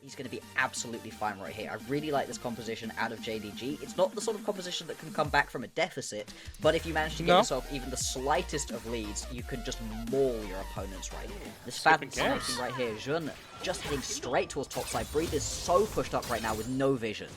he's going to be absolutely fine right here. I really like this composition out of JDG. It's not the sort of composition that can come back from a deficit, but if you manage to get yourself even the slightest of leads, you can just maul your opponents right here. This fab sniping right here, Jun just heading straight towards topside. Breathe is so pushed up right now with no vision.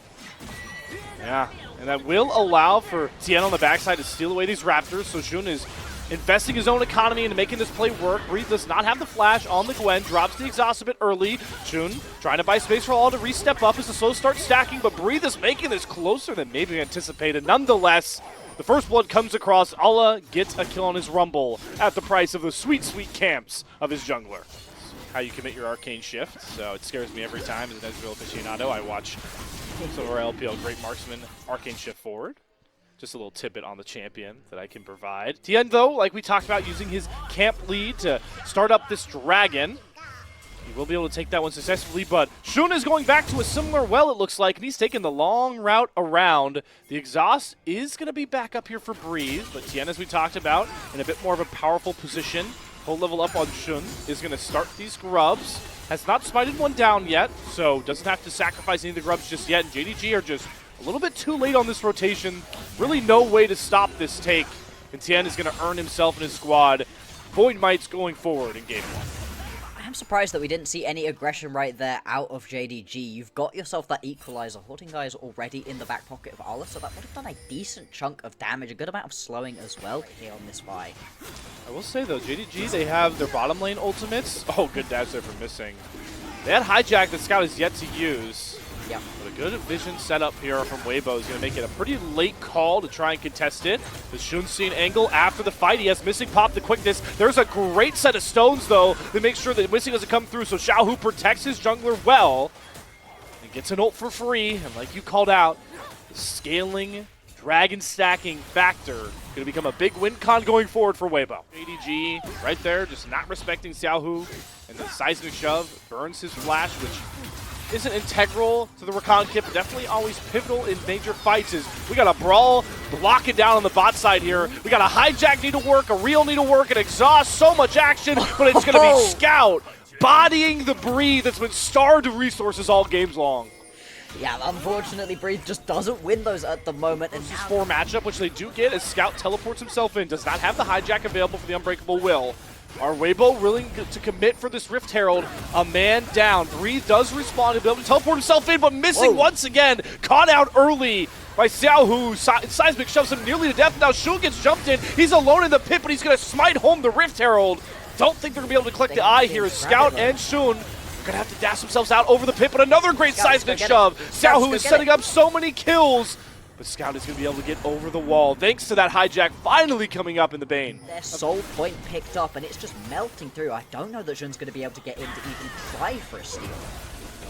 Yeah, and that will allow for Tien on the backside to steal away these Raptors, so Jun is investing his own economy into making this play work. Breathe does not have the flash on the Gwen, drops the exhaust a bit early. Jun trying to buy space for all to re-step up as the slow start stacking, but Breathe is making this closer than maybe anticipated. Nonetheless, the first blood comes across. Allah gets a kill on his Rumble at the price of the sweet, sweet camps of his jungler. How you commit your arcane shift, so it scares me every time as an Ezreal aficionado. I watch some of our LPL great marksmen arcane shift forward. Just a little tidbit on the champion that I can provide. Tien, though, like we talked about, using his camp lead to start up this dragon. He will be able to take that one successfully, but Shun is going back to a similar well, it looks like, and he's taking the long route around. The exhaust is going to be back up here for Breeze, but Tien, as we talked about, in a bit more of a powerful position. Full level up on Shun is going to start these grubs. Has not smited one down yet, so doesn't have to sacrifice any of the grubs just yet, and JDG are just a little bit too late on this rotation. Really no way to stop this take. And Tien is going to earn himself and his squad Void Mites going forward in Game 1. I'm surprised that we didn't see any aggression right there out of JDG. You've got yourself that equalizer. Hoarding guys already in the back pocket of Allah, so that would have done a decent chunk of damage, a good amount of slowing as well here on this fight. I will say though, JDG, they have their bottom lane ultimates. Oh, good dash there for missing. They had hijack that Scout is yet to use. Yeah. But a good vision setup here from Weibo is going to make it a pretty late call to try and contest it. The Shun-Scene angle after the fight. He has Missing pop the quickness. There's a great set of stones, though, to make sure that Missing doesn't come through. So Xiaohu protects his jungler well and gets an ult for free. And like you called out, the scaling, dragon stacking factor going to become a big win con going forward for Weibo. ADG right there, just not respecting Xiaohu. And the seismic shove burns his flash, which isn't integral to the recon kit, but definitely always pivotal in major fights. Is we got a brawl blocking down on the bot side here. We got a hijack need to work, a real need to work, an exhaust, so much action, but it's going to be Scout bodying the Breathe that's been starved of resources all games long. Yeah, unfortunately, Breathe just doesn't win those at the moment. And this is 4 matchup, which they do get as Scout teleports himself in. Does not have the hijack available for the Unbreakable Will. Are Weibo willing to commit for this Rift Herald? A man down. Breathe does respond to be able to teleport himself in, but missing once again. Caught out early by Xiaohu. Seismic shoves him nearly to death. Now Shun gets jumped in. He's alone in the pit, but he's going to smite home the Rift Herald. Don't think they're going to be able to collect the eye here as Scout and Shun are going to have to dash themselves out over the pit, but another great seismic shove. Xiaohu is setting up so many kills. But Scout is going to be able to get over the wall thanks to that hijack finally coming up in the Bane. Their soul point picked up and it's just melting through. I don't know that Jun's going to be able to get in to even try for a steal.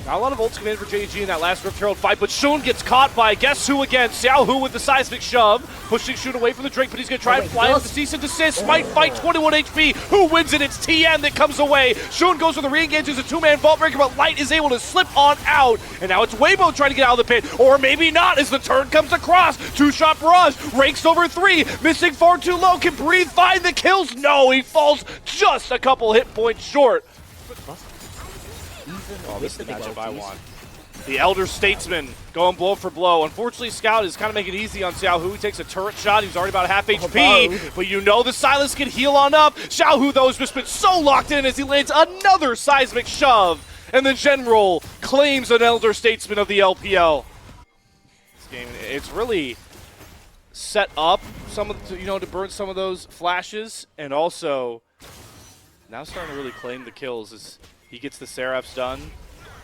Not a lot of ults come in for JG in that last Rift Herald fight, but Shun gets caught by guess who again? Xiaohu with the seismic shove, pushing Shun away from the Drake, but he's going to try and fly with the cease and desist. Might fight 21 HP. Who wins it? It's Tien that comes away. Shun goes for the re-engage. There's a 2-man vault breaker, but Light is able to slip on out. And now it's Weibo trying to get out of the pit, or maybe not as the turn comes across. 2-shot barrage, rakes over 3, missing far too low. Can Breathe find the kills? No, he falls just a couple hit points short. Oh, this is the matchup I want. The Elder Statesman going blow for blow. Unfortunately, Scout is kind of making it easy on Xiaohu. He takes a turret shot. He's already about half HP, but you know the Silas can heal on up. Xiaohu, though, has just been so locked in as he lands another seismic shove. And the General claims an Elder Statesman of the LPL. This game, it's really set up some of the, to burn some of those flashes, and also now starting to really claim the kills as he gets the Seraphs done.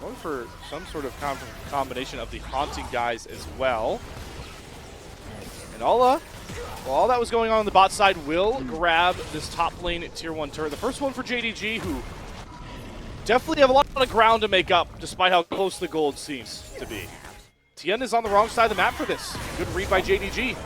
Going for some sort of combination of the Haunting guys as well. And Allah, while all that was going on the bot side, will grab this top lane tier 1 turret. The first one for JDG, who definitely have a lot of ground to make up, despite how close the gold seems to be. Tien is on the wrong side of the map for this. Good read by JDG.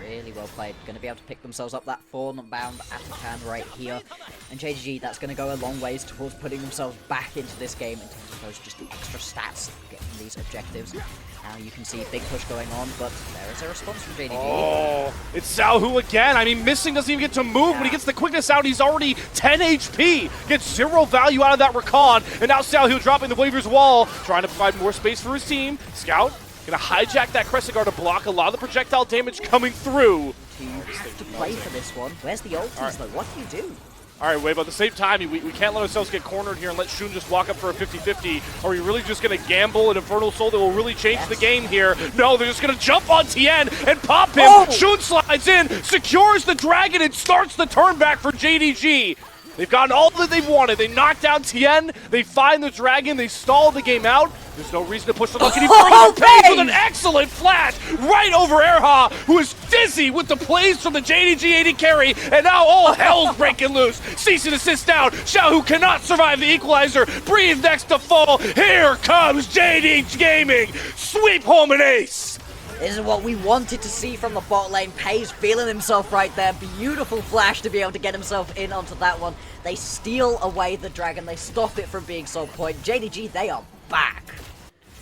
Really well played. Going to be able to pick themselves up that bound Atakan right here. And JDG, that's going to go a long ways towards putting themselves back into this game in terms of those just extra stats getting these objectives. Now you can see a big push going on, but there is a response from JDG. Oh, it's Xiaohu again. I mean, Missing doesn't even get to move. When he gets the quickness out, he's already 10 HP. Gets 0 value out of that recon. And now Xiaohu dropping the Waver's Wall, trying to provide more space for his team. Scout gonna hijack that Crescent Guard to block a lot of the projectile damage coming through. You have to play for this one. Where's the ultis though? What do you do? All right, Wave, at the same time, we can't let ourselves get cornered here and let Shun just walk up for a 50-50. Are we really just going to gamble an Infernal Soul that will really change the game here? No, they're just going to jump on Tien and pop him. Oh! Shun slides in, secures the dragon, and starts the turn back for JDG. They've gotten all that they've wanted. They knocked down Tien, they find the dragon, they stall the game out. There's no reason to push the luck any further. Pays with an excellent flash right over Erha, who is dizzy with the plays from the JDG AD carry, and now all hell's breaking loose. Cease and assist down. Xiaohu cannot survive the equalizer. Breathe next to fall. Here comes JD Gaming. Sweep home an ace. This is what we wanted to see from the bot lane. Pays feeling himself right there. Beautiful flash to be able to get himself in onto that one. They steal away the dragon. They stop it from being soul point. JDG, they are back.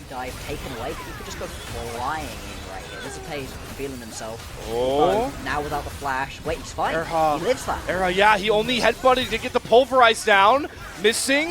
Dive taken away, but you could just go flying in right here. This is Pays feeling himself. Oh. Now without the flash. Wait, he's fine. Erha. He lives that. Erha, yeah, he only headbutted to get the pulverize down. Missing.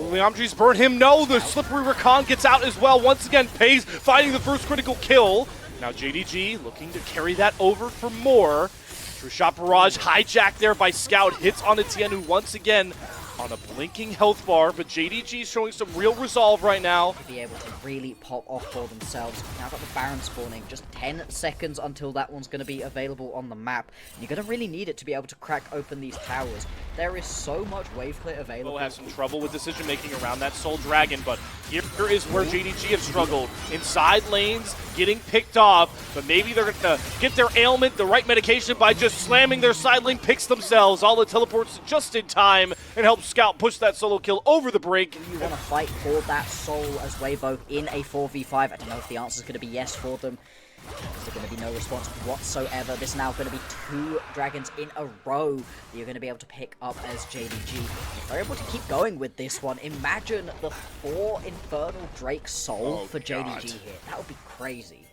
Liamdree's burn him. No, the slippery recon gets out as well. Once again, Pays finding the first critical kill. Now JDG looking to carry that over for more. True shot barrage hijacked there by Scout. Hits on the Tien, who once again on a blinking health bar, but JDG showing some real resolve right now. To be able to really pop off for themselves. Now got the Baron spawning, just 10 seconds until that one's going to be available on the map. And you're going to really need it to be able to crack open these towers. There is so much wave clear available. We'll have some trouble with decision making around that Soul Dragon, but here is where JDG have struggled. Inside lanes, getting picked off, but maybe they're going to get their ailment, the right medication by just slamming their side lane picks themselves. All the teleports just in time and help Scout push that solo kill over the break. You want to fight for that soul as Weibo in a 4v5. I don't know if the answer is going to be yes for them. There's going to be no response whatsoever. This is now going to be 2 dragons in a row that you're going to be able to pick up as JDG. If they're able to keep going with this one, imagine the 4 Infernal Drake Soul for JDG here. That would be crazy.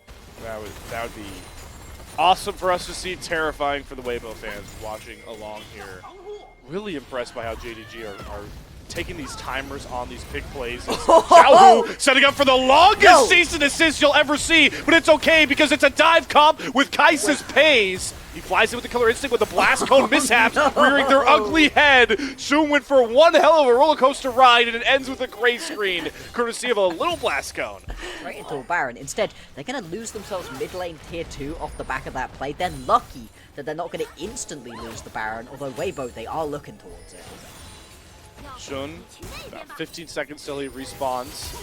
That would be awesome for us to see, terrifying for the Weibo fans watching along here. Really impressed by how JDG are taking these timers on these pick plays. Xiaohu setting up for the longest cease and assist you'll ever see, but it's okay because it's a dive comp with Kai'Sa's Pays. He flies in with the Killer Instinct with the Blast Cone mishaps, rearing their ugly head. Shun went for one hell of a roller coaster ride, and it ends with a gray screen, courtesy of a little Blast Cone. Right into a Baron. Instead, they're going to lose themselves mid lane tier 2 off the back of that play. They're lucky that they're not going to instantly lose the Baron, although Weibo, they are looking towards it. Shun, about 15 seconds till he respawns.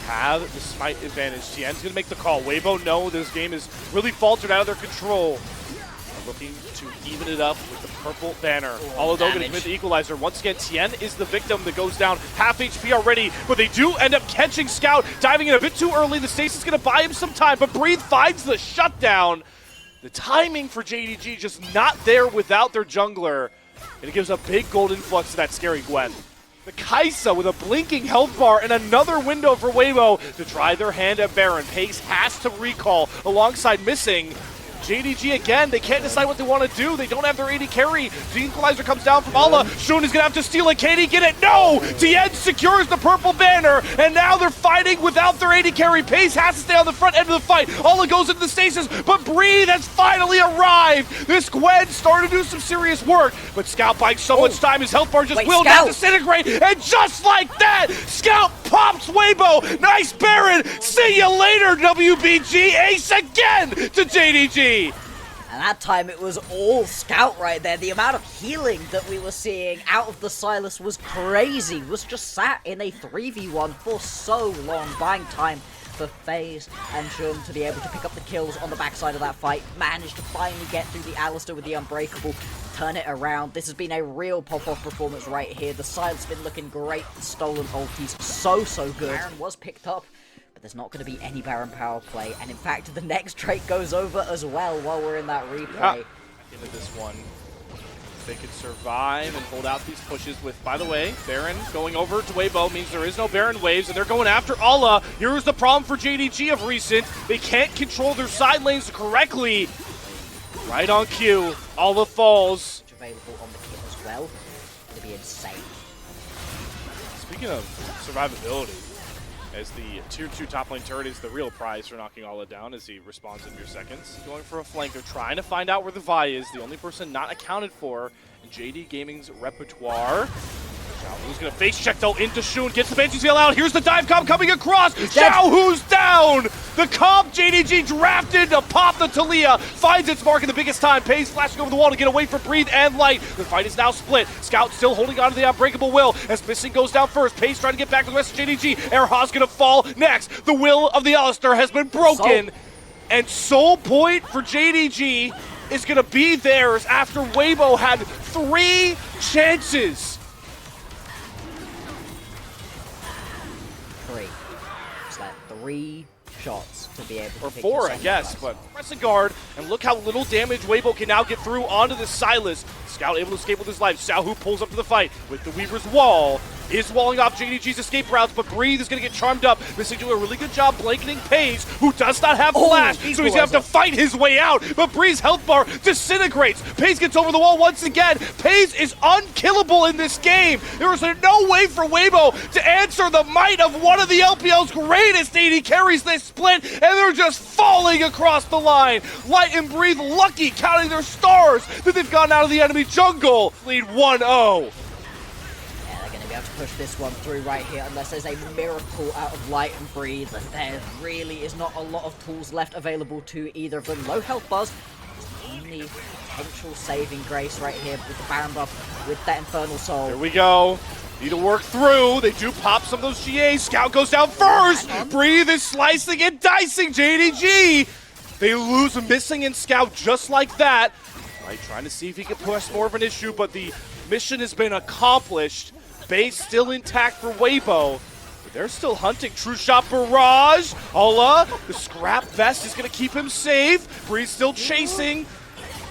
Have the smite advantage. Tien's going to make the call. Weibo know this game is really faltered out of their control. Looking to even it up with the purple banner. Although going to commit the equalizer. Once again, Tien is the victim that goes down. Half HP already, but they do end up catching Scout. Diving in a bit too early. The stasis is going to buy him some time, but Breathe finds the shutdown. The timing for JDG just not there without their jungler. And it gives a big gold influx to that scary Gwen. The Kai'Sa with a blinking health bar and another window for Weibo to try their hand at Baron. Pace has to recall alongside Missing. JDG again, they can't decide what they want to do. They don't have their AD carry. The equalizer comes down from Allah. Shun is going to have to steal it. Can he get it? No! Tien secures the purple banner, and now they're fighting without their AD carry. Pace has to stay on the front end of the fight. Allah goes into the stasis, but Breathe has finally arrived. This Gwen started to do some serious work, but Scout buying so much time, his health bar just will not disintegrate, and just like that, Scout pops Weibo. Nice Baron. See you later, WBG. Ace again to JDG. And that time it was all Scout right there. The amount of healing that we were seeing out of the Sylas was crazy. Was just sat in a 3v1 for so long, buying time for FaZe and Shun to be able to pick up the kills on the backside of that fight. Managed to finally get through the Alistar with the Unbreakable, turn it around. This has been a real pop-off performance right here. The Sylas been looking great. The stolen ultis so good. Baron was picked up. there's not going to be any Baron power play, and in fact, the next trait goes over as well while we're in that replay. Into this one. They can survive and hold out these pushes with, by the way, Baron going over to Weibo means there is no Baron waves, and they're going after Ala. Here's the problem for JDG of recent. They can't control their side lanes correctly. Right on cue, Ala falls. Available on the kit as well. It's going to be insane. Speaking of survivability, as the tier 2 top lane turret is the real prize for knocking Ala down as he responds in mere seconds. Going for a flanker, trying to find out where the Vi is, the only person not accounted for in JD Gaming's repertoire. Xiaohu's going to face check though into Shun, gets the Banshee Seal out, here's the dive comp coming across, Xiaohu's down! The comp JDG drafted to pop the Taliyah, finds its mark in the biggest time, Pays flashing over the wall to get away from Breathe and Light. The fight is now split, Scout still holding on to the unbreakable will, as Missing goes down first, Pays trying to get back with the rest of JDG, Erha's going to fall next, the will of the Alistar has been broken, and Soul Point for JDG is going to be theirs after Weibo had 3 chances. 3. It's like 3 shots to be able to pick 4, I guess, but pressing guard, and look how little damage Weibo can now get through onto the Silas. Scout able to escape with his life. Xiaohu pulls up to the fight with the Weaver's wall. Is walling off JDG's escape routes, but Breathe is going to get charmed up. Missing doing a really good job blanketing Pays, who does not have flash, so he's going to have to fight his way out. But Breeze's health bar disintegrates. Pays gets over the wall once again. Pays is unkillable in this game. There is no way for Weibo to answer the might of one of the LPL's greatest AD carries this split, and they're just falling across the line. Light and Breathe lucky, counting their stars that they've gotten out of the enemy jungle. Lead 1-0. Have to push this one through right here unless there's a miracle out of Light and Breathe, and there really is not a lot of tools left available to either of them. Low health buzz, only potential saving grace right here with the Baron buff with that Infernal Soul. Here we go. Need to work through. They do pop some of those GAs. Scout goes down first. Breathe is slicing and dicing JDG. They lose Missing and Scout just like that. Right, trying to see if he can push more of an issue, but the mission has been accomplished. Base still intact for Weibo, but they're still hunting. True Shot Barrage. Ala, the scrap vest is going to keep him safe. Breeze still chasing.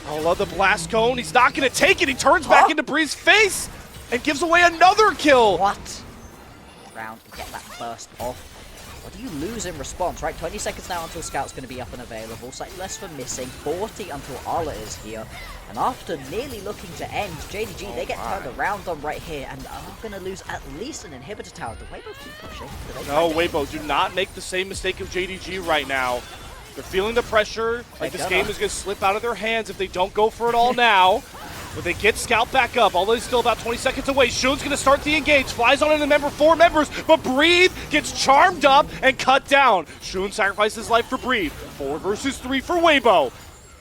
Ala, the blast cone. He's not going to take it. He turns back into Breeze's face and gives away another kill. What? Round to get that burst off. What do you lose in response, right? 20 seconds now until Scout's going to be up and available. Slightly less for Missing. 40 until Ala is here. And after nearly looking to end, JDG, they get turned around on right here and are going to lose at least an inhibitor tower. Do Weibo keep pushing? No, Weibo, do not make the same mistake of JDG right now. They're feeling the pressure. Like this game is going to slip out of their hands if they don't go for it all now. But they get Scout back up, although he's still about 20 seconds away. Shun's going to start the engage, flies on into 4 members, but Breathe gets charmed up and cut down. Shun sacrifices his life for Breathe. 4 versus 3 for Weibo.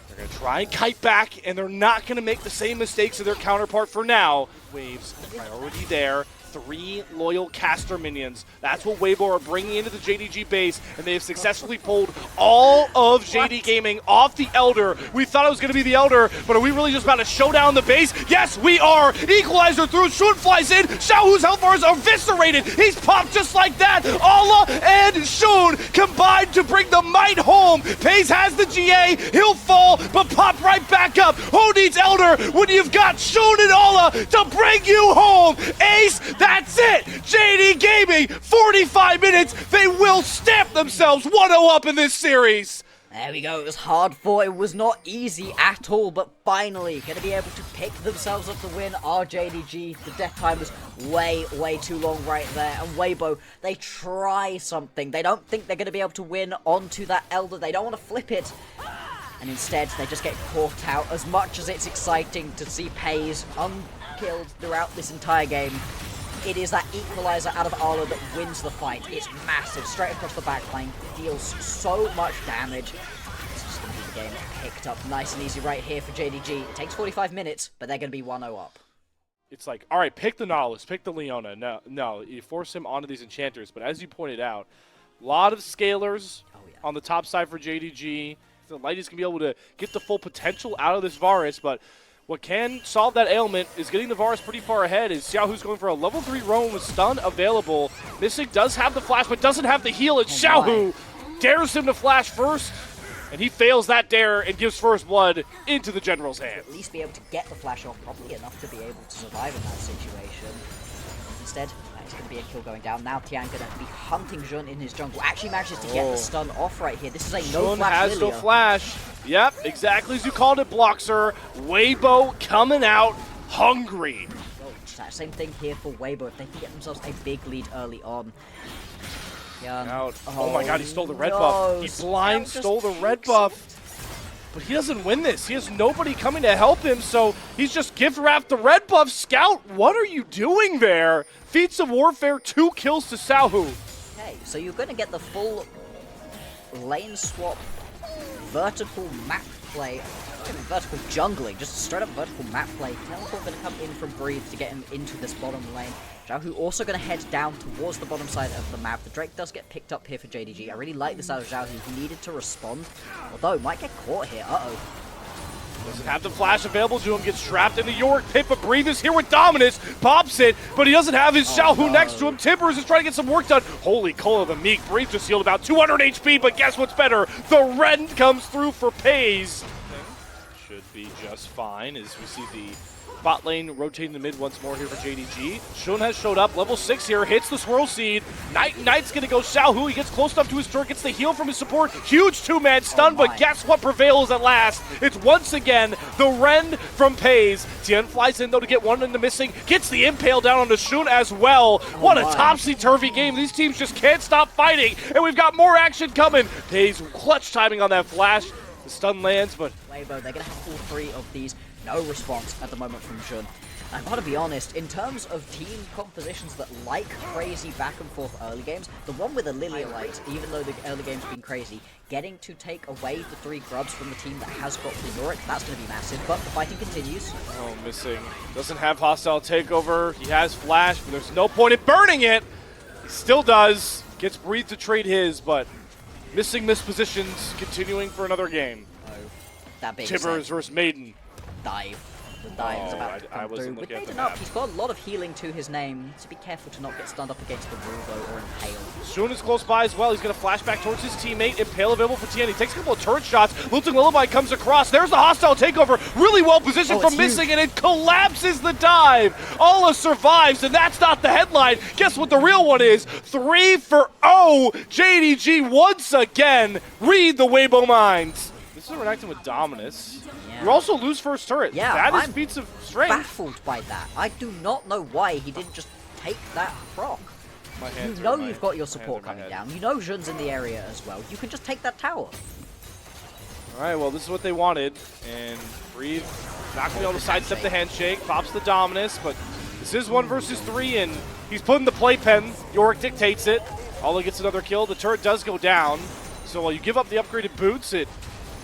They're going to try and kite back, and they're not going to make the same mistakes of their counterpart for now. Waves, priority there. 3 loyal caster minions. That's what Weibo are bringing into the JDG base, and they have successfully pulled all of JD Gaming off the Elder. We thought it was going to be the Elder, but are we really just about to show down the base? Yes, we are. Equalizer through. Shun flies in. Xiaohu's health bar is eviscerated. He's popped just like that. Ala and Shun combined to bring the might home. Pays has the GA. He'll fall, but pop right back up. Who needs Elder when you've got Shun and Ala to bring you home? Ace, that's it! JD Gaming, 45 minutes, they will stamp themselves 1-0 up in this series! There we go, it was hard fought, it was not easy at all, but finally going to be able to pick themselves up the win are JDG. The death time was way too long right there, and Weibo, they try something. They don't think they're going to be able to win onto that Elder, they don't want to flip it. And instead, they just get caught out. As much as it's exciting to see Pays unkilled throughout this entire game, it is that equalizer out of Arlo that wins the fight. It's massive, straight across the backline, deals so much damage. It's just going to be the game picked up nice and easy right here for JDG. It takes 45 minutes, but they're going to be 1-0 up. It's like, all right, pick the Nautilus, pick the Leona. No, you force him onto these enchanters. But as you pointed out, a lot of scalers on the top side for JDG. The Light is going to be able to get the full potential out of this Varus, but What can solve that ailment is getting the Varus pretty far ahead. Is Xiaohu's going for a level 3 roam with stun available. Missing does have the flash, but doesn't have the heal. And Xiaohu dares him to flash first, and he fails that dare and gives first blood into the General's hands. At least be able to get the flash off properly enough to be able to survive in that situation. Instead, it's going to be a kill going down. Now Tian going to be hunting Jun in his jungle. Actually manages to get the stun off right here. This is a no Jun flash has Lilia. no flash. Yep, exactly as you called it, Bloxer. Weibo coming out hungry. Well, same thing here for Weibo. If they can get themselves a big lead early on. Oh my god, he stole the red buff. He blind stole the red buff. But he doesn't win this. He has nobody coming to help him, so he's just gift wrapped the red buff. Scout, what are you doing there? Feats of Warfare, 2 kills to Xiaohu. Okay, so you're going to get the full lane swap, vertical map play, not even vertical jungling, just straight up vertical map play. Teleport going to come in from Breathe to get him into this bottom lane. Xiaohu also going to head down towards the bottom side of the map. The Drake does get picked up here for JDG. I really like this out of Xiaohu. He needed to respond, although might get caught here. Doesn't have the flash available to him, gets trapped in the Yorick pit, but Breathe is here with dominance, pops it, but he doesn't have his Xiaohu next to him. Timbers is trying to get some work done. Holy cola, the Meek. Breathe just healed about 200 HP, but guess what's better? The Rend comes through for Pays. Should be just fine as we see the bot lane rotating the mid once more here for JDG. Shun has showed up, level 6 here, hits the Swirl Seed. Knight's gonna go Xiaohu, he gets close enough to his turret, gets the heal from his support. Huge 2-man stun, but guess what prevails at last? It's once again the Rend from Pays. Tian flies in though to get one in the missing, gets the impale down onto Shun as well. What a topsy-turvy game. These teams just can't stop fighting, and we've got more action coming. Pays clutch timing on that flash. The stun lands, but Weibo, they're going to have all 3 of these. No response at the moment from Jun. I've got to be honest, in terms of team compositions that like crazy back and forth early games, the one with the Lilia, even though the early game's been crazy, getting to take away the 3 grubs from the team that has got the Yorick, that's going to be massive, but the fighting continues. Oh, missing. Doesn't have hostile takeover. He has flash, but there's no point in burning it. He still does. Gets Breathe to trade his, but missing mispositions, continuing for another game. That being Tibbers versus Maiden. Dive. The dive is about to come through. With Maiden up, he's got a lot of healing to his name, so be careful to not get stunned up against the wall though, or impale. Shun is close by as well. He's going to flash back towards his teammate. Impale available for Tian. He takes a couple of turret shots. Lilting Lullaby comes across. There's the hostile takeover. Really well positioned from missing, and it collapses the dive. Alla survives, and that's not the headline. Guess what the real one is? 3 for 0. JDG once again. Read the Weibo minds. This is interacting with Dominus. You also lose first turret. Yeah, that is feats of strength. Baffled by that. I do not know why he didn't just take that proc. You know you've got your support coming down. You know Jun's in the area as well. You can just take that tower. Alright, well, this is what they wanted. And Breathe not going to be able to sidestep the handshake. Pops the Dominus, but this is 1 versus 3, and he's putting the playpen. Yorick dictates it. Alla gets another kill. The turret does go down. So while you give up the upgraded boots, it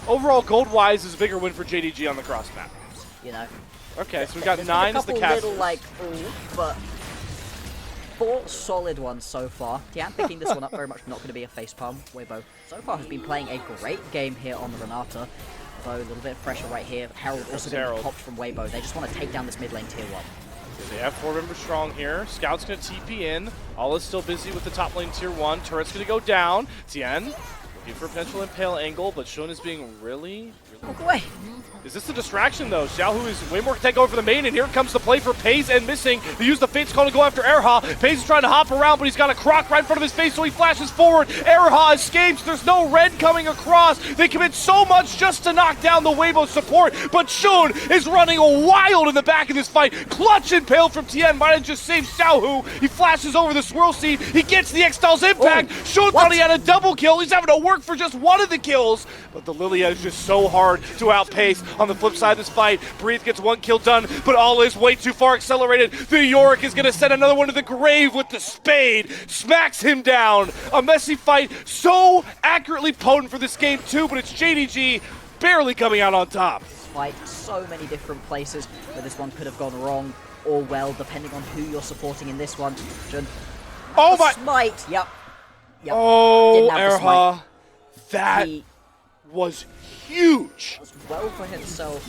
overall gold-wise is a bigger win for JDG on the cross map. You know. Okay, so we got 9 as the cast. Little, but 4 solid ones so far. Tian picking this one up, very much not going to be a facepalm. Weibo so far has been playing a great game here on the Renata. Although a little bit of pressure right here. Herald also getting popped from Weibo. They just want to take down this mid lane tier 1. They have 4 members strong here. Scout's going to TP in. Alla's still busy with the top lane tier 1. Turret's going to go down. Tian looking for a potential impale angle, but Shun is being really Walk away. Is this a distraction, though? Xiaohu is way more to take over the main, and here comes the play for Pays and missing. They use the Fate's Call to go after Erha. Pays is trying to hop around, but he's got a croc right in front of his face, so he flashes forward. Erha escapes. There's no red coming across. They commit so much just to knock down the Weibo support, but Shun is running wild in the back of this fight. Clutch impale from Tien might have just saved Xiaohu. He flashes over the Swirl Seed. He gets the X-Styles impact. Shun thought he had a double kill. He's having to work for just one of the kills, but the Lilia is just so hard to outpace. On the flip side of this fight, Breathe gets 1 kill done, but all is way too far accelerated. The Yorick is going to send another one to the grave with the spade. Smacks him down. A messy fight, so accurately potent for this game too, but it's JDG barely coming out on top. Fight so many different places where this one could have gone wrong or well, depending on who you're supporting in this one. Jun, oh my! Smite. Yep. Oh, Erha. That was huge. Well for himself.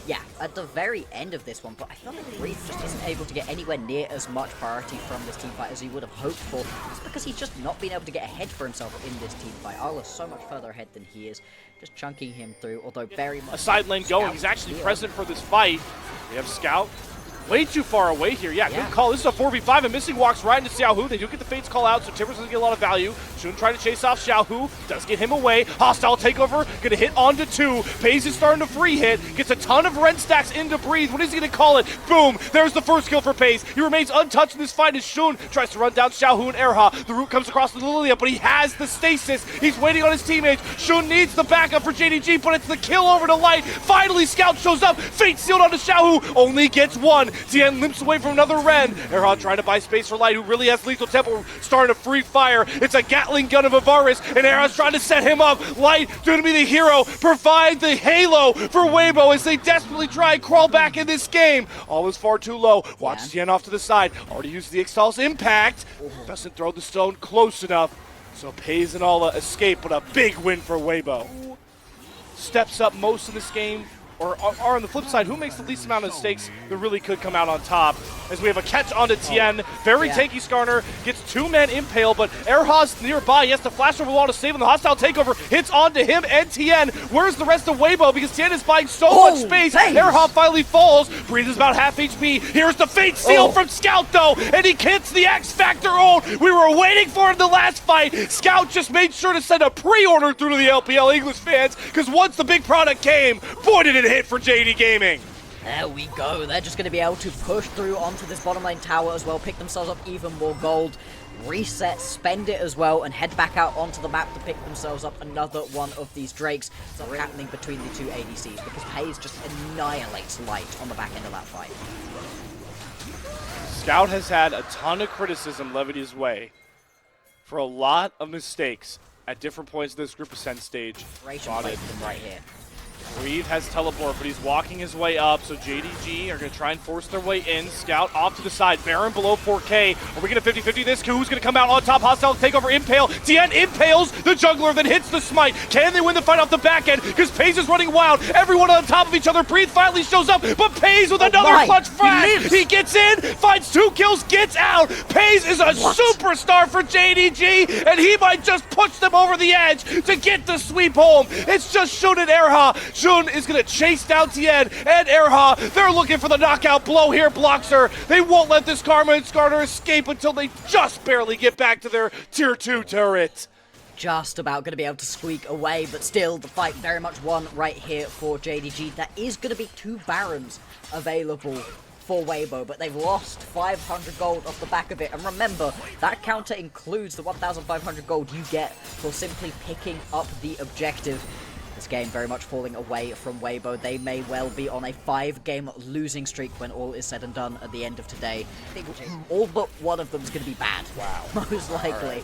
Yeah, at the very end of this one, but I feel like Breathe just isn't able to get anywhere near as much priority from this team fight as he would have hoped for. It's because he's just not been able to get ahead for himself in this team fight. Arla's so much further ahead than he is, just chunking him through, although very much... A side lane going, he's actually present for this fight. We have Scout. Way too far away here. Yeah, good call. This is a 4v5, and Missing walks right into Xiaohu. They do get the Fates call out, so Timbers doesn't get a lot of value. Shun trying to chase off Xiaohu. Does get him away. Hostile takeover. Gonna hit onto 2. FaZe is starting to free hit. Gets a ton of Ren stacks into Breathe. What is he gonna call it? Boom. There's the first kill for FaZe. He remains untouched in this fight as Shun tries to run down Xiaohu and Erha. The root comes across the Lilia, but he has the stasis. He's waiting on his teammates. Shun needs the backup for JDG, but it's the kill over to Light. Finally, Scout shows up. Fate sealed onto Xiaohu. Only gets 1. Tien limps away from another Ren. Erha trying to buy space for Light, who really has lethal tempo, starting to free fire. It's a Gatling gun of Avaris, and Erha's trying to set him up. Light, due to be the hero, provide the halo for Weibo as they desperately try and crawl back in this game. All is far too low. Watch Tien off to the side. Already used the Ixtal's impact. Doesn't throw the stone close enough. So FaZe and Ala escape, but a big win for Weibo. Steps up most of this game. Or are on the flip side, who makes the least amount of mistakes that really could come out on top? As we have a catch onto Tien. Very tanky Skarner. Gets 2-man impale, but Erha's nearby. He has to flash over the wall to save him. The hostile takeover hits onto him and Tien. Where's the rest of Weibo? Because Tien is buying so much space. Erha finally falls. Breathe is about half HP. Here's the Fate Seal from Scout, though. And he gets the X Factor ult. We were waiting for him the last fight. Scout just made sure to send a pre-order through to the LPL English fans. Because once the big product came, boy did it hit for JD Gaming. There we go. They're just going to be able to push through onto this bottom lane tower as well, pick themselves up even more gold, reset, spend it as well, and head back out onto the map to pick themselves up another one of these Drakes. It's not happening between the two ADCs because FaZe just annihilates Light on the back end of that fight. Scout has had a ton of criticism levied his way for a lot of mistakes at different points of this group ascent stage. Right here. Breathe has teleport, but he's walking his way up, so JDG are going to try and force their way in. Scout off to the side. Baron below 4K. Are we going to 50-50 this? Who's going to come out on top? Hostile takeover, impale. Tien impales the jungler, then hits the smite. Can they win the fight off the back end? Because FaZe is running wild. Everyone on top of each other. Breathe finally shows up, but FaZe with another clutch frag. He gets in, finds 2 kills, gets out. FaZe is a superstar for JDG, and he might just push them over the edge to get the sweep home. It's just Shun and Erha. Shun is going to chase down Tien and Erha. They're looking for the knockout blow here. Blocks her. They won't let this Karma and Skarner escape until they just barely get back to their tier 2 turret. Just about going to be able to squeak away, but still the fight very much won right here for JDG. There is going to be 2 Barons available for Weibo, but they've lost 500 gold off the back of it. And remember, that counter includes the 1,500 gold you get for simply picking up the objective. This game very much falling away from Weibo. They may well be on a 5-game losing streak when all is said and done at the end of today. I think all but one of them is going to be bad. Wow. Most likely.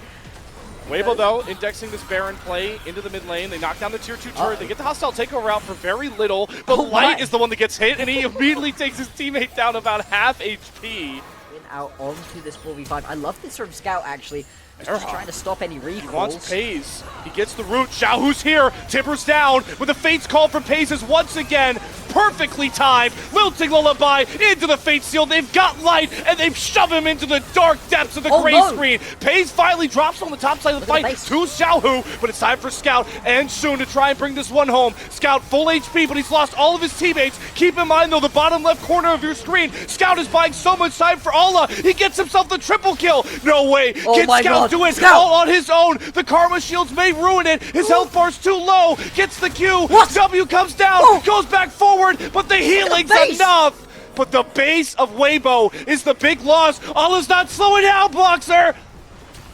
Weibo, though, indexing this Baron play into the mid lane. They knock down the tier 2 turret. They get the hostile takeover out for very little, but Light is the one that gets hit, and he immediately takes his teammate down about half HP. In out onto this 4v5. I love this from Scout, actually. He's just trying to stop any recalls. He wants FaZe. He gets the root. Xiaohu's here. Timbers down. With the Fates call from FaZe is once again perfectly timed. Lilting Lullaby into the Fate Seal. They've got Light, and they've shoved him into the dark depths of the gray screen. FaZe finally drops on the top side of the fight to Xiaohu, but it's time for Scout and Shun to try and bring this one home. Scout full HP, but he's lost all of his teammates. Keep in mind, though, the bottom left corner of your screen. Scout is buying so much time for Ala. He gets himself the triple kill. No way. Can Scout do it all on his own? The Karma Shields may ruin it. His health bar's too low. Gets the Q. W comes down, goes back forward, but the healing's enough. But the base of Weibo is the big loss. Ala's not slowing down, Bloxer.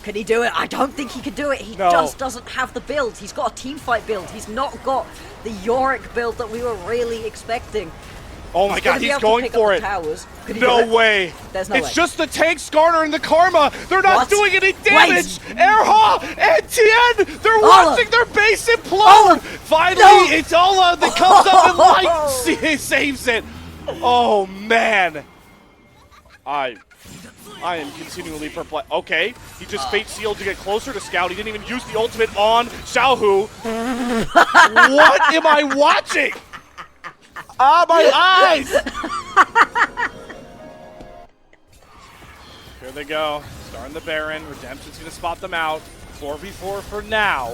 Can he do it? I don't think he can do it. He just doesn't have the build. He's got a team fight build. He's not got the Yorick build that we were really expecting. Oh my god, he's going for it. No way. There's no way. It's just the tank, Skarner, and the Karma. They're not doing any damage. Erha and Tien, they're watching their base implode. Finally, it's Ala that comes up and Light saves it. Oh man. I am continually perplexed. Okay, he just Fate Sealed to get closer to Scout. He didn't even use the ultimate on Xiaohu. What am I watching? Ah, my eyes! Here they go. Starting the Baron. Redemption's going to spot them out. 4v4 for now.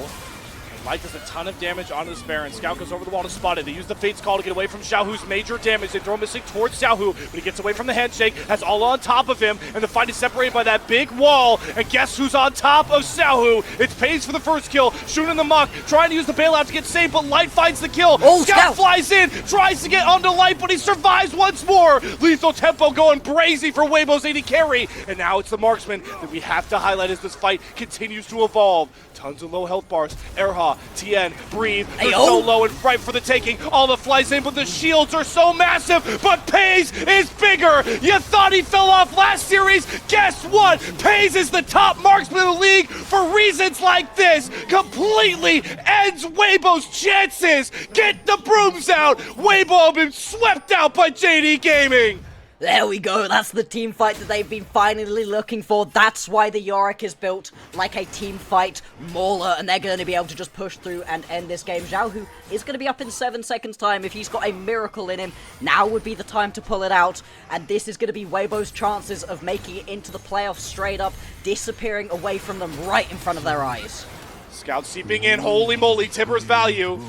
And Light does a ton of damage onto this Baron. Scout goes over the wall to spot it. They use the Fate's Call to get away from Xiaohu's major damage. They throw missing towards Xiaohu, but he gets away from the handshake. That's all on top of him, and the fight is separated by that big wall. And guess who's on top of Xiaohu? It's Pays for the first kill. Shooting the Muck, trying to use the bailout to get saved, but Light finds the kill. Oh, Scout flies in, tries to get onto Light, but he survives once more. Lethal tempo going brazy for Weibo's AD carry. And now it's the marksman that we have to highlight as this fight continues to evolve. Tons of low health bars. Erha, Tien, Breathe. They're so low and ripe for the taking. All the flies in, but the shields are so massive. But Pays is bigger. You thought he fell off last series? Guess what? Pays is the top marksman in the league for reasons like this. Completely ends Weibo's chances. Get the brooms out. Weibo been swept out by JD Gaming. There we go, that's the team fight that they've been finally looking for. That's why the Yorick is built like a team fight mauler, and they're going to be able to just push through and end this game. Xiaohu is going to be up in 7 seconds time. If he's got a miracle in him, now would be the time to pull it out. And this is going to be Weibo's chances of making it into the playoffs straight up, disappearing away from them right in front of their eyes. Scout seeping in, holy moly, Tibbers value.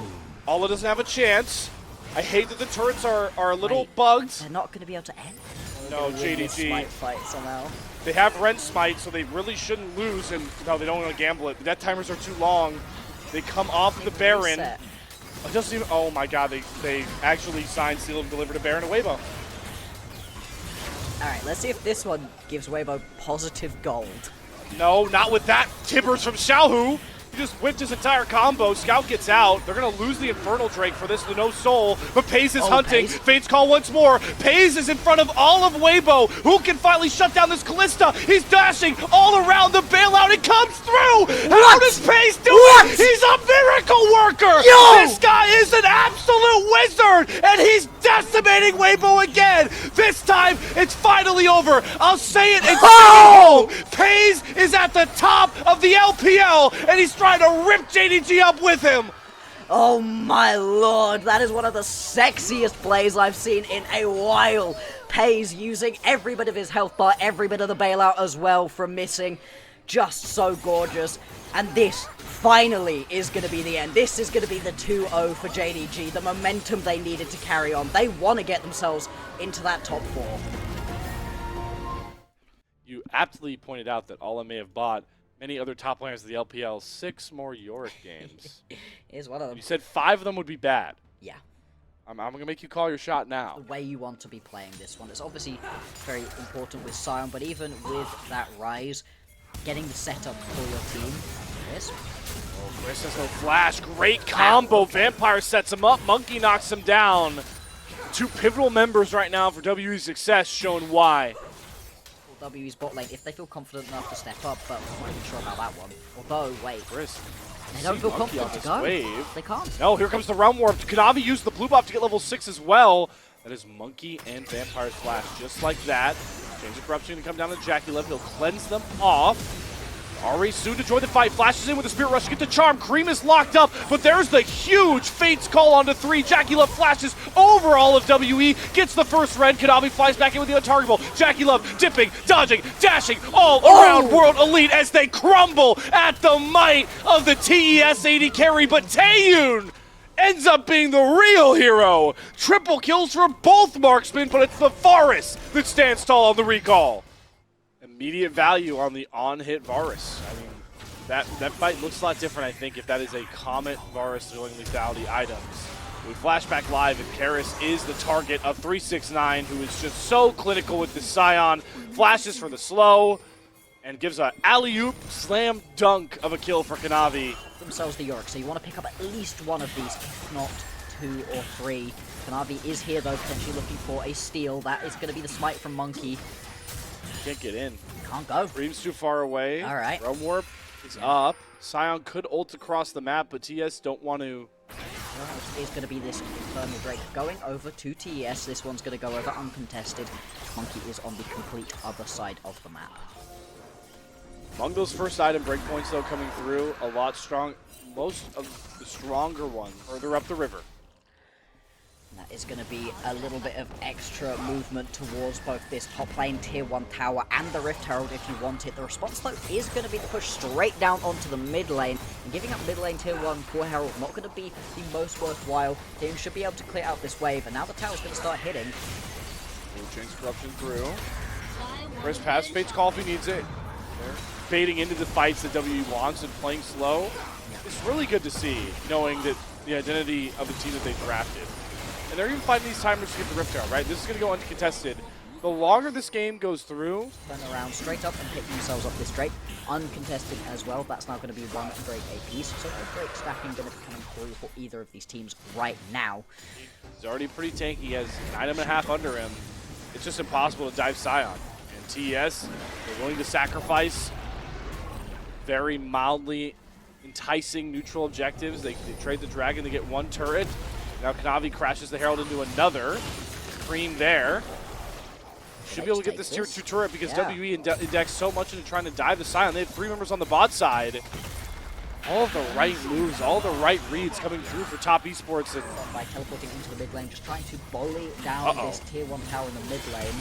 Alla doesn't have a chance. I hate that the turrets are a little bugged. They're not going to be able to end. No, JDG. Smite fight somehow. They have Rent Smite, so they really shouldn't lose. And no, they don't want to gamble it. The death timers are too long. They come off of the Baron. It doesn't even. Oh my God! They actually signed, seal, and delivered a Baron to Weibo. All right, let's see if this one gives Weibo positive gold. No, not with that Tibbers from Xiaohu. He just whipped his entire combo. Scout gets out. They're going to lose the Infernal Drake for this, the No Soul. But Pays is hunting. Pays. Fate's Call once more. Pays is in front of all of Weibo. Who can finally shut down this Callista? He's dashing all around the bailout. It comes through. How does Pays do it? He's a miracle worker. Yo! This guy is an absolute wizard. And he's decimating Weibo again. This time, it's finally over. I'll say it. It's home. Pays is at the top of the LPL. And he's trying to rip JDG up with him. Oh my lord, that is one of the sexiest plays I've seen in a while. Pays using every bit of his health bar, every bit of the bailout as well from missing. Just so gorgeous. And this finally is going to be the end. This is going to be the 2-0 for JDG, the momentum they needed to carry on. They want to get themselves into that top 4. You aptly pointed out that Alla may have bought many other top players of the LPL 6 more Yorick games. Here's one of them. You said 5 of them would be bad. Yeah. I'm going to make you call your shot now. The way you want to be playing this one. It's obviously very important with Sion, but even with that Rise, getting the setup for your team. Chris? Oh, Chris has no flash. Great combo. Vampire sets him up. Monkey knocks him down. 2 pivotal members right now for WE's success, showing why. WE's bot lane, if they feel confident enough to step up, but I'm not even sure about that one. Although, wait. Chris. They don't feel confident to go. Wave. They can't. No, here comes the Realm Warp. Kanavi used the blue buff to get level 6 as well. That is Monkey and Vampire's flash, just like that. Change of Corruption to come down to Jackie Love. He'll cleanse them off. Ari soon to join the fight. Flashes in with the Spirit Rush to get the Charm. Cream is locked up, but there's the huge Fate's Call onto 3. Jackie Love flashes over all of WE, gets the first red. Kanavi flies back in with the untargetable. Jackie Love dipping, dodging, dashing all around World Elite as they crumble at the might of the TES AD carry. But Taeyun ends up being the real hero. Triple kills for both marksmen, but it's the Varus that stands tall on the recall. Immediate value on the on-hit Varus. I mean, that fight looks a lot different, I think, if that is a Comet Varus dealing lethality items. We flash back live, and Karis is the target of 369, who is just so clinical with the Scion. Flashes for the slow, and gives a alley-oop slam dunk of a kill for Kanavi. Themselves the Yorick, so you want to pick up at least one of these, if not 2 or 3. Kanavi is here, though, potentially looking for a steal. That is going to be the smite from Monkey. Can't get in. Can't go. Reem's too far away. All right. Realm Warp is up. Scion could ult across the map, but TS don't want to. It's going to be this Infernal Drake going over to TES. This one's going to go over uncontested. Monkey is on the complete other side of the map. Among those first item breakpoints, though, coming through, a lot strong. Most of the stronger ones further up the river. That is going to be a little bit of extra movement towards both this top lane tier 1 tower and the Rift Herald if you want it. The response though is going to be to push straight down onto the mid lane, and giving up mid lane tier 1 for Herald not going to be the most worthwhile. Team should be able to clear out this wave, and now the tower's going to start hitting. Chains corruption through. Chris pass Fate's call if he needs it. They're baiting into the fights that WE wants and playing slow. It's really good to see, knowing that the identity of the team that they drafted. And they're even fighting these timers to get the Rift Herald, right? This is going to go uncontested. The longer this game goes through... Turn around straight up and pick themselves up this Drake. Uncontested as well. That's now going to be one Drake apiece. So no Drake stacking going to be coming through for either of these teams right now. He's already pretty tanky. He has 9.5 under him. It's just impossible to dive Scion. And TES, they're willing to sacrifice very mildly enticing neutral objectives. They trade the Dragon to get one turret. Now Kanavi crashes the Herald into another. Cream there. Should be able to get this tier 2 turret because WE indexed so much into trying to dive the Scion. They have 3 members on the bot side. All of the right moves, all the right reads coming through for top esports. And by teleporting into the mid lane, just trying to bully down this tier 1 tower in the mid lane.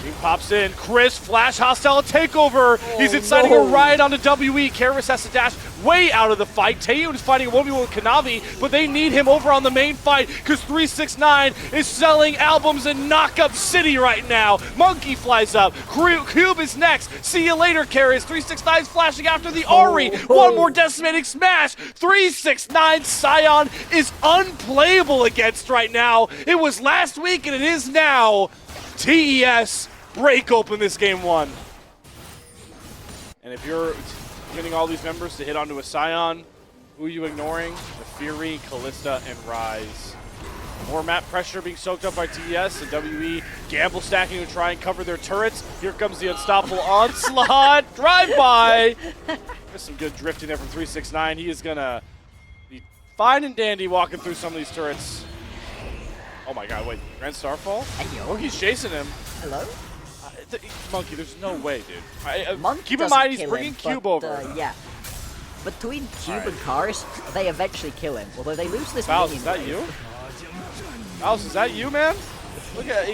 Team pops in. Chris, flash, hostile takeover. He's inciting a riot onto WE. Karis has to dash way out of the fight. Taeyun is fighting a 1v1 with Kanavi, but they need him over on the main fight because 369 is selling albums in Knockup City right now. Monkey flies up. Cube is next. See you later, Karis. 369 is flashing after the Ari. One more decimating smash. 369 Scion is unplayable against right now. It was last week and it is now. TES break open this game 1. And if you're getting all these members to hit onto a Scion, who are you ignoring? The Fury, Callista, and Ryze. More map pressure being soaked up by TES, and WE gamble stacking to try and cover their turrets. Here comes the unstoppable onslaught. Drive-by! There's some good drifting there from 369. He is going to be fine and dandy walking through some of these turrets. Oh my god, wait, Grand Starfall? Monkey's chasing him. Hello? Monkey, there's no way, dude. Monkey keep in mind, he's bringing Cube over. Yeah. Between Cube and Karis, they eventually kill him, although they lose this Faust, is that you? Faust, is that you, man? Look at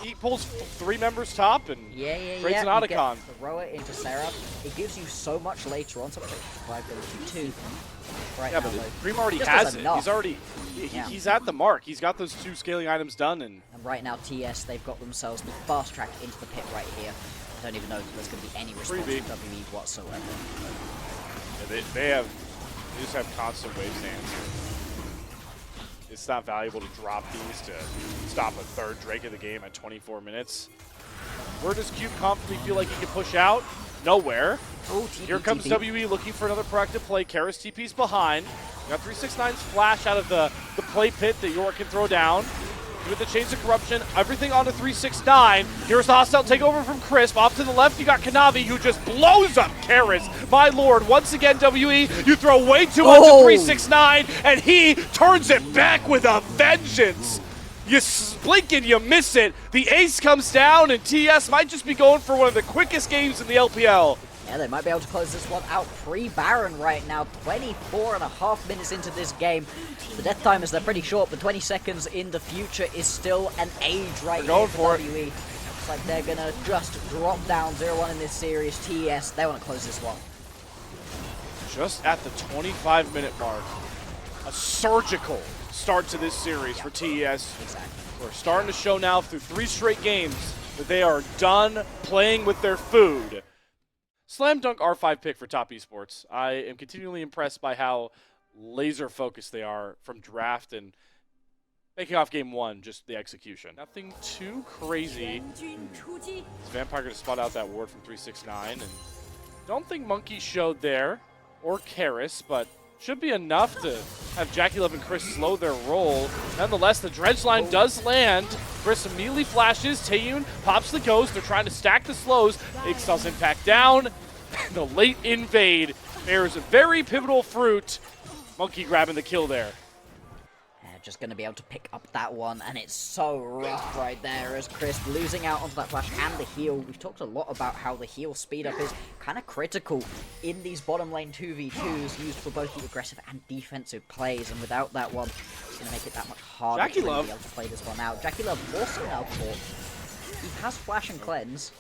he pulls 3 members top and creates an Otacon. Throw it into Seraph. It gives you so much later on, so much survivability too. Right yeah, now, but Cream already has it. He's already he's at the mark. He's got those 2 scaling items done, and right now TS, they've got themselves the fast track into the pit right here. I don't even know if there's going to be any response from WE whatsoever. Yeah, they just have constant waves to answer. It's not valuable to drop these to stop a 3rd Drake of the game at 24 minutes. Where does Cube confidently feel like he can push out? Nowhere. Oh, here comes WE looking for another proactive play. Karis TP's behind. We got 369's flash out of the play pit that York can throw down. With the Chains of Corruption, everything onto 369. Here's the hostile takeover from Crisp. Off to the left, you got Kanavi, who just blows up Karis. My lord, once again, WE, you throw way too much at 369, and he turns it back with a vengeance. You blink and you miss it. The ace comes down, and TS might just be going for one of the quickest games in the LPL. Yeah, they might be able to close this one out pre-Baron right now. 24.5 minutes into this game. The death timers, they're pretty short, but 20 seconds in the future is still an age right here for WE. Looks like they're going to just drop down 0-1 in this series. TES, they want to close this one. Just at the 25-minute mark, a surgical start to this series for TES. Exactly. We're starting to show now through 3 straight games that they are done playing with their food. Slam dunk R5 pick for top esports. I am continually impressed by how laser focused they are from draft and making off game 1, just the execution. Nothing too crazy. Is Vampire going to spot out that ward from 369? And don't think Monkey showed there, or Karis, but should be enough to have Jackie Love and Chris slow their roll. Nonetheless, the dredge line does land. Chris immediately flashes. Taeyun pops the ghost. They're trying to stack the slows. Ixtal's impact down. The late invade bears a very pivotal fruit. Monkey grabbing the kill there. just going to be able to pick up that one, and it's so rough right there as Crisp losing out onto that flash and the heal. We've talked a lot about how the heal speed up is kind of critical in these bottom lane 2v2s used for both the aggressive and defensive plays, and without that one, it's going to make it that much harder to really be able to play this one out. JackeyLove also now caught. He has flash and cleanse.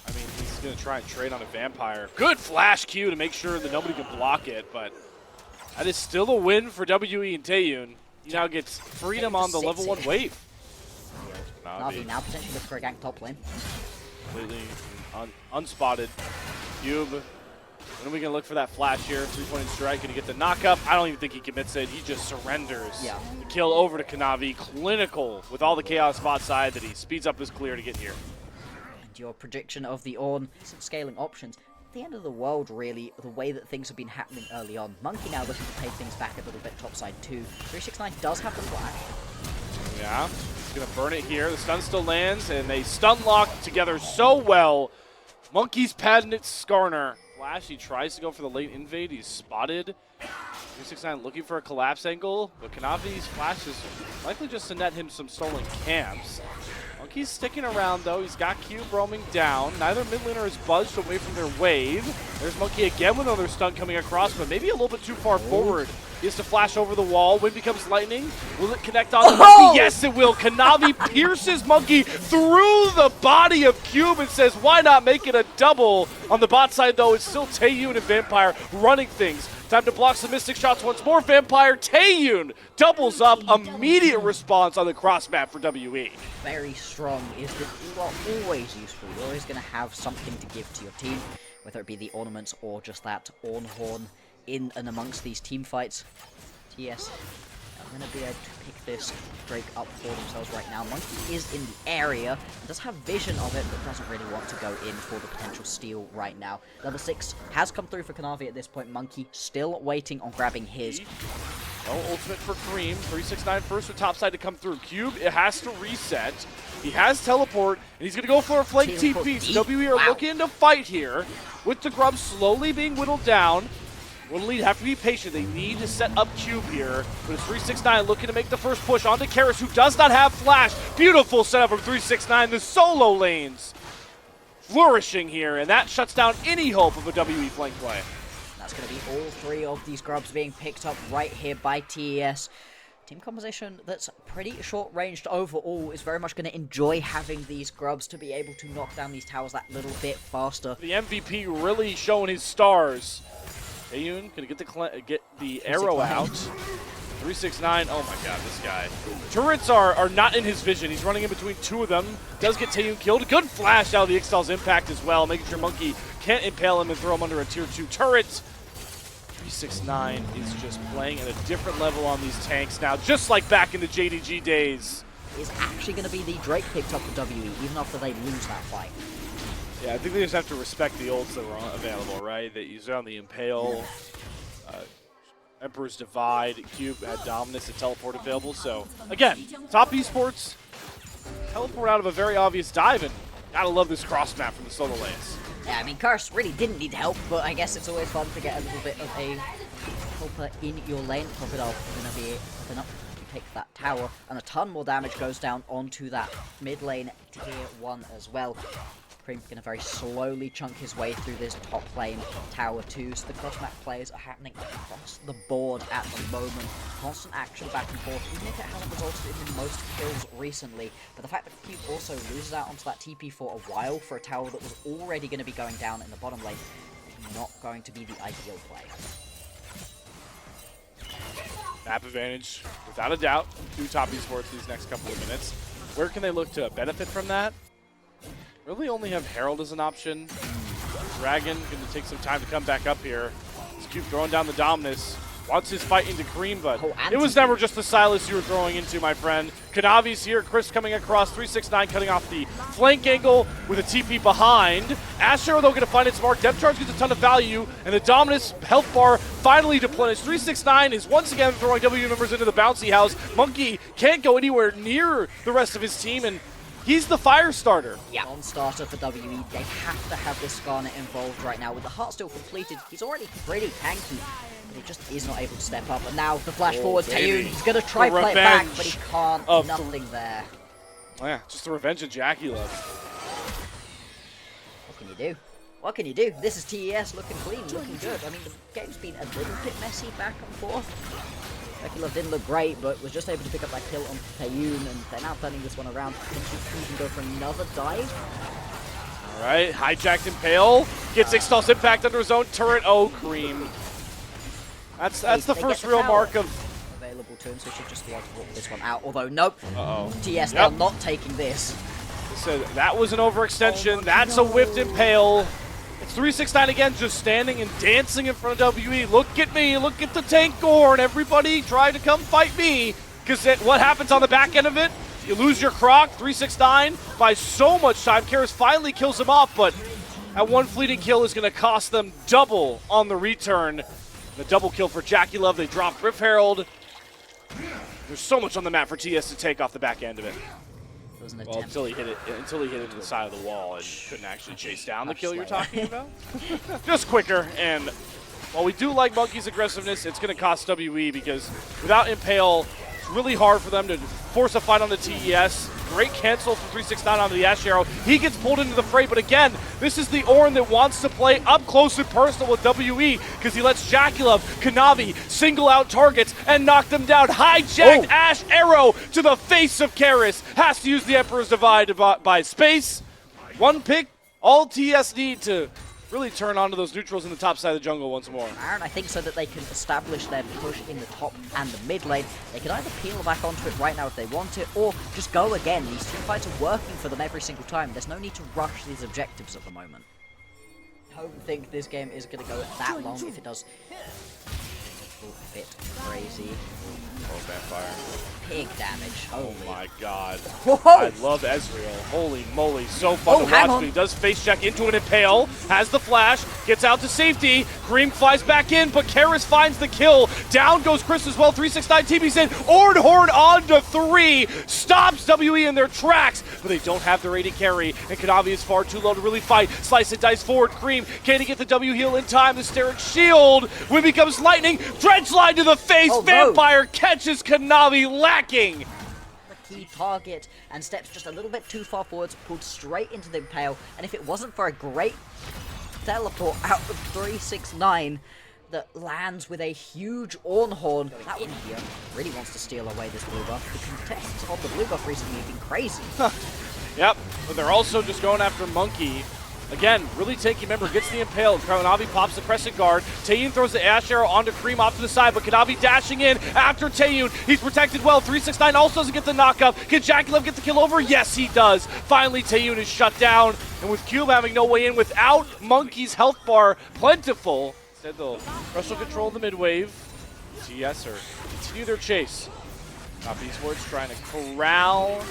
I mean, he's going to try and trade on a Vampire. Good flash Q to make sure that nobody can block it, but that is still a win for WE and Taeyun. He now gets freedom on the level 1 wave. Na'Vi now potentially looking for a gank top lane. Completely unspotted. Cube. When are we going to look for that flash here? 3-point strike. Going to get the knockup. I don't even think he commits it. He just surrenders. Yeah. The kill over to Kanavi. Clinical with all the chaos bot side that he speeds up his clear to get here. And your prediction of the Ornn, some scaling options. At the end of the world, really, the way that things have been happening early on. Monkey now looking to take things back a little bit topside too. 369 does have the flash. Yeah, he's going to burn it here. The stun still lands, and they stun lock together so well. Monkey's patented Skarner. Flash, he tries to go for the late invade. He's spotted. 369 looking for a collapse angle, but Kanavi's flash is likely just to net him some stolen camps. Monkey's sticking around, though. He's got Cube roaming down. Neither mid laner is budged away from their wave. There's Monkey again with another stun coming across, but maybe a little bit too far forward. He has to flash over the wall. Wind becomes lightning. Will it connect on to Monkey? Yes, it will. Kanavi pierces Monkey through the body of Cube and says, why not make it a double? On the bot side, though, it's still Taeyun and Vampire running things. Time to block some Mystic shots once more. Vampire, Taeyun doubles up. Immediate response on the cross map for WE. Very strong is that you are always useful. You're always going to have something to give to your team, whether it be the ornaments or just that Ornn horn in and amongst these team fights. TS are going to be able to pick this Drake up for themselves right now. Monkey is in the area, does have vision of it, but doesn't really want to go in for the potential steal right now. Level 6 has come through for Kanavi at this point. Monkey still waiting on grabbing his. No ultimate for Cream. 369 first with topside to come through. Cube, it has to reset. He has teleport, and he's going to go for a flank TP. So WE are looking to fight here with the Grub slowly being whittled down. Will lead have to be patient. They need to set up Cube here. But it's 369 looking to make the first push onto Karis, who does not have flash. Beautiful setup from 369. The solo lanes flourishing here, and that shuts down any hope of a WE flank play. That's going to be all 3 of these Grubs being picked up right here by TES. Team composition that's pretty short-ranged overall is very much going to enjoy having these Grubs to be able to knock down these towers that little bit faster. The MVP really showing his stars. Taeyun gonna get the arrow out. 369, oh my god, this guy. Turrets are not in his vision. He's running in between 2 of them. Does get Taeyun killed. Good flash out of the Ixtal's impact as well, making sure Monkey can't impale him and throw him under a tier 2 turret. 369 is just playing at a different level on these tanks now, just like back in the JDG days. Is actually going to be the Drake picked up for WE, even after they lose that fight. Yeah, I think they just have to respect the ults that were available, right? That you saw on the Impale, Emperor's Divide, Cube had Dominus and Teleport available. So, again, top esports, teleport out of a very obvious dive, and gotta love this cross map from the solo lanes. Yeah, I mean, Curse really didn't need help, but I guess it's always fun to get a little bit of a helper in your lane. Crocodile going to be enough to take that tower, and a ton more damage goes down onto that mid lane tier 1 as well. Cream's going to very slowly chunk his way through this top lane tower 2, so the cross-map plays are happening across the board at the moment. Constant action back and forth, even if it hasn't resulted in the most kills recently. But the fact that Cube also loses out onto that TP for a while for a tower that was already going to be going down in the bottom lane is not going to be the ideal play. Map advantage, without a doubt, to top esports these next couple of minutes. Where can they look to benefit from that? Really only have Herald as an option. Dragon going to take some time to come back up here. Cube throwing down the Dominus. Wants his fight into Cream, but it was never just the Silas you were throwing into, my friend. Kanavi's here. Chris coming across. 369 cutting off the flank angle with a TP behind. Asher, though, going to find its mark. Depth charge gets a ton of value, and the Dominus health bar finally replenished. 369 is once again throwing W members into the bouncy house. Monkey can't go anywhere near the rest of his team, and he's the fire starter. Yeah, non-starter for WE. They have to have this Skarner involved right now. With the heart still completed, he's already pretty tanky. but he just is not able to step up. And now the flash forward, baby. Taeyun, he's going to try play it back, but he can't. Nothing there. Oh, yeah, just the revenge of JackeyLove. What can you do? What can you do? This is TES looking clean, looking good. I mean, the game's been a little bit messy back and forth. JackeyLove didn't look great, but was just able to pick up that kill on Taeyun, and they're now turning this one around. Potentially can go for another dive. All right, hijacked Impale. Gets Ixtal's impact under his own turret. Oh, Cream. That's the first real mark of... available to him, so he should just be able to walk this one out. Although, nope. TS Yep. now not taking this. So that was an overextension. That's a whipped Impale. It's 369 again, just standing and dancing in front of WE. Look at me, look at the tank Gorn. Everybody try to come fight me. Because what happens on the back end of it? You lose your Croc, 369 by so much time. Karis finally kills him off, but that one fleeting kill is going to cost them double on the return. The double kill for JackeyLove. They drop Rift Herald. There's so much on the map for TS to take off the back end of it. Well, until he hit it to the side of the wall and couldn't actually chase down the kill you're talking about. Just quicker, and while we do like Monkey's aggressiveness, it's going to cost WE because without Impale, it's really hard for them to force a fight on the TES. Great cancel from 369 onto the Ash Arrow. He gets pulled into the fray, but again, this is the Ornn that wants to play up close and personal with WE because he lets JackeyLove, Kanavi single out targets and knock them down. Hijacked Ash Arrow to the face of Karis. Has to use the Emperor's Divide by space. One pick, all TS need to really turn onto those neutrals in the top side of the jungle once more. Aaron, I think so that they can establish their push in the top and the mid lane. They can either peel back onto it right now if they want it, or just go again. These team fights are working for them every single time. There's no need to rush these objectives at the moment. I don't think this game is going to go that long. If it does, a bit crazy. Oh, Vampire. Pig damage. Holy. Oh my god. Whoa. I love Ezreal. Holy moly. So fun to watch, but he does face check into an Impale. Has the flash. Gets out to safety. Cream flies back in, but Karis finds the kill. Down goes Chris as well. 369 TB's in. Horn on to 3. Stops WE in their tracks, but they don't have their AD carry, and Kanavi is far too low to really fight. Slice and dice forward. Cream can he get the W heal in time? The Steric shield. When becomes lightning. Dredge line to the face. Vampire catches Kanavi lacking. The key target, and steps just a little bit too far forwards, pulled straight into the Impale, and if it wasn't for a great teleport out of 369 that lands with a huge Ornn horn, that India really wants to steal away this blue buff. The contests on the blue buff recently have been crazy. Yep, but they're also just going after Monkey. Again, really taking, remember, gets the Impale. Kanavi pops the Crescent Guard. Taeyun throws the Ash Arrow onto Cream off to the side, but Kanavi dashing in after Taeyun. He's protected well. 369 also doesn't get the knockup. Can JackeyLove get the kill over? Yes, he does. Finally, Taeyun is shut down, and with Cube having no way in without Monkey's health bar plentiful, instead they'll wrestle control the mid wave. TS continue their chase. Copy Esports trying to corral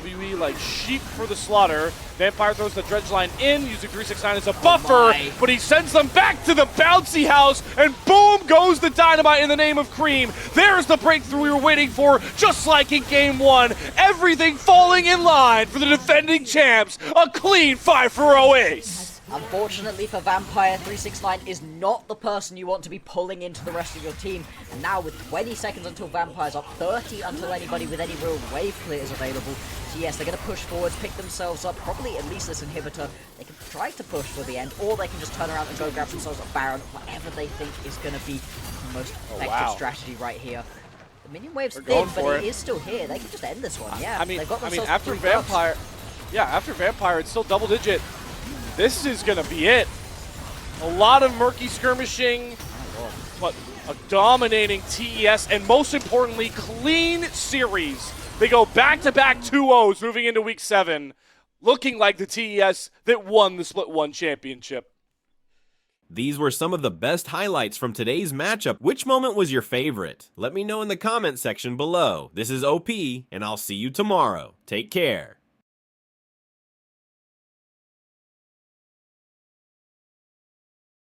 WE like sheep for the slaughter. Vampire throws the dredge line in, using 369 as a buffer, but he sends them back to the bouncy house, and boom goes the dynamite in the name of Cream. There's the breakthrough we were waiting for, just like in Game 1. Everything falling in line for the defending champs. A clean 5-0 ace. Unfortunately for Vampire, 369 is not the person you want to be pulling into the rest of your team. And now with 20 seconds until Vampire's up, 30 until anybody with any real wave clear is available. So yes, they're going to push forwards, pick themselves up, probably at least this inhibitor. They can try to push for the end, or they can just turn around and go grab themselves a Baron, whatever they think is going to be the most effective strategy right here. The minion wave's thin, but he is still here. They can just end this one, yeah. They've got themselves after Vampire, after Vampire, it's still double digit. This is going to be it. A lot of murky skirmishing, but a dominating TES, and most importantly, clean series. They go back-to-back 2-0s moving into Week 7, looking like the TES that won the Split 1 championship. These were some of the best highlights from today's matchup. Which moment was your favorite? Let me know in the comment section below. This is OP, and I'll see you tomorrow. Take care.